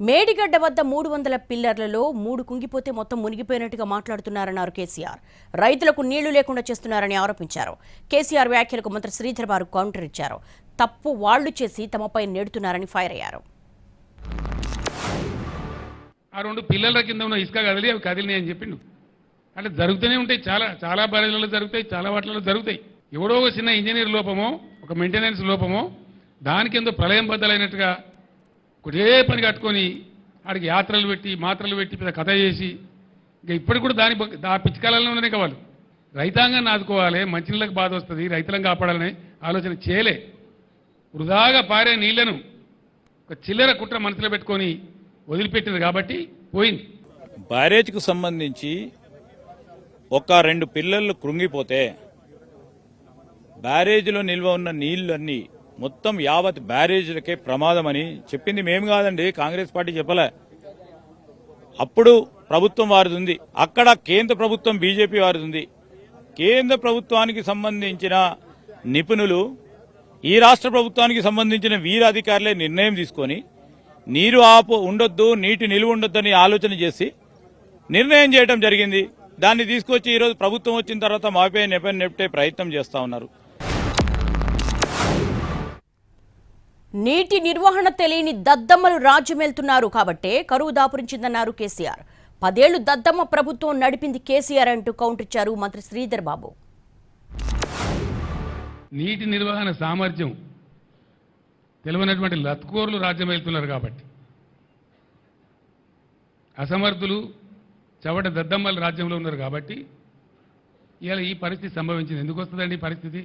మేడిగడ్డ వద్ద 300 పిల్లర్లలో 3 కుంగిపోతే మొత్తం మునిగిపోయినట్టుగా మాట్లాడుతున్నారన్నారు కేసీఆర్. రైతులకు నీళ్లు లేకుండా చేస్తున్నారని ఆరోపించారు. కేసీఆర్ వ్యాఖ్యలకు మంత్రి శ్రీధర్ బాబు కౌంటర్ ఇచ్చారు. తప్పు వాళ్లు చేసి తమపై నెడుతున్నారని ఫైర్ అయ్యారు. ఆ 2 పిల్లల కింద ఉన్న ఇసుక కదిలి అవి కదిలినాయి అని చెప్పిండు. అంటే జరుగుతూనే ఉంటాయి, చాలా బ్యారేజ్లలో జరుగుతాయి, చాలా వాటిలలో జరుగుతాయి. ఎవడో ఒక చిన్న ఇంజనీర్ లోపమో ఒక మెయింటెనెన్స్ లోపమో దాని కింద ప్రళయం బద్దలైనట్టుగా ఒకటే పని కట్టుకొని ఆడికి యాత్రలు పెట్టి మాత్రలు పెట్టి పెద్ద కథ చేసి ఇంకా ఇప్పటికి కూడా ఆ పిచ్చికాలంలో ఉన్నదే కావాలి. రైతాంగాన్ని ఆదుకోవాలి, మంచినీళ్ళకి బాధ వస్తుంది, రైతులను కాపాడాలనే ఆలోచన చేయలే. వృధాగా పారే నీళ్లను ఒక చిల్లర కుట్ర మనసులో పెట్టుకొని వదిలిపెట్టింది కాబట్టి పోయింది. బ్యారేజ్కు సంబంధించి ఒక 2 పిల్లర్లు కృంగిపోతే బ్యారేజ్లో నిల్వ ఉన్న నీళ్లన్నీ మొత్తం యావత్ బ్యారేజ్లకే ప్రమాదమని చెప్పింది మేము కాదండి, కాంగ్రెస్ పార్టీ చెప్పలే. అప్పుడు ప్రభుత్వం వారిది ఉంది, అక్కడ కేంద్ర ప్రభుత్వం బీజేపీ వారిది ఉంది. కేంద్ర ప్రభుత్వానికి సంబంధించిన నిపుణులు ఈ రాష్ట్ర ప్రభుత్వానికి సంబంధించిన వీర అధికారులే నిర్ణయం తీసుకొని నీరు ఉండొద్దు, నీటి నిలువ ఉండొద్దని ఆలోచన చేసి నిర్ణయం చేయడం జరిగింది. దాన్ని తీసుకొచ్చి ఈరోజు ప్రభుత్వం వచ్చిన తర్వాత మాపై నెట్టే ప్రయత్నం చేస్తా ఉన్నారు. నీటి నిర్వహణ తెలియని దద్దమ్మలు రాజ్యమేల్తున్నారు కాబట్టే కరువు దాపురించిందన్నారు కేసీఆర్. 10 ఏళ్లు దద్దమ్మ ప్రభుత్వం నడిపింది కేసీఆర్ అంటూ కౌంటర్ ఇచ్చారు మంత్రి శ్రీధర్ బాబు. నీటి నిర్వహణ సామర్థ్యం తెలియనటువంటి లత్కోర్లు రాజ్యమేల్తున్నారు కాబట్టి, అసమర్థులు చవట దద్దమ్మల రాజ్యంలో ఉన్నారు కాబట్టి ఇవాళ ఈ పరిస్థితి సంభవించింది. ఎందుకు వస్తుందండి ఈ పరిస్థితి?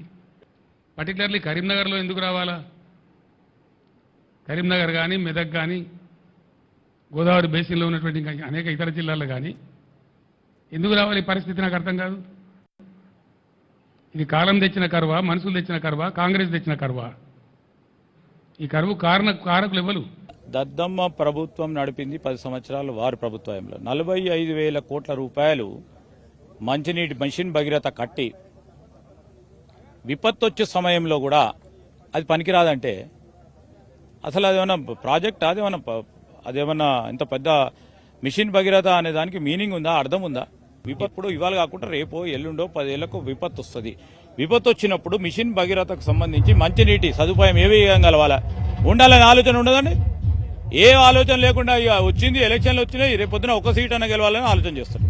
పర్టికులర్లీ కరీంనగర్లో ఎందుకు రావాలా? కరీంనగర్ కానీ, మెదక్ కానీ, గోదావరి బేసిన్లో ఉన్నటువంటి ఇంకా అనేక ఇతర జిల్లాల్లో కానీ ఎందుకు రావాలి ఈ పరిస్థితి? నాకు అర్థం కాదు. ఇది కాలం తెచ్చిన కరువా, మనుషులు తెచ్చిన కరువా, కాంగ్రెస్ తెచ్చిన కరువా? ఈ కరువు కారకులు ఎవరు? దద్దమ్మ ప్రభుత్వం నడిపింది 10 సంవత్సరాలు వారి ప్రభుత్వంలో 45,000 కోట్ల రూపాయలు మంచినీటి మిషన్ భగీరథ కట్టి విపత్తు వచ్చే సమయంలో కూడా అది పనికిరాదంటే అసలు అదేమన్నా ప్రాజెక్ట్? అదేమన్నా ఇంత పెద్ద మిషన్ భగీరథ అనే దానికి మీనింగ్ ఉందా, అర్థం ఉందా? విపత్తు ఇవాళ కాకుండా రేపో ఎల్లుండో 10 ఏళ్లకు విపత్తు వస్తుంది. విపత్తు వచ్చినప్పుడు మిషన్ భగీరథకు సంబంధించి మంచినీటి సదుపాయం ఏ విధంగా కలవాలా ఉండాలనే ఆలోచన ఉండదండి. ఏ ఆలోచన లేకుండా వచ్చింది, ఎలక్షన్లు వచ్చినాయి, రేపొద్దున 1 సీట్ అన్న గెలవాలని ఆలోచన చేస్తారు.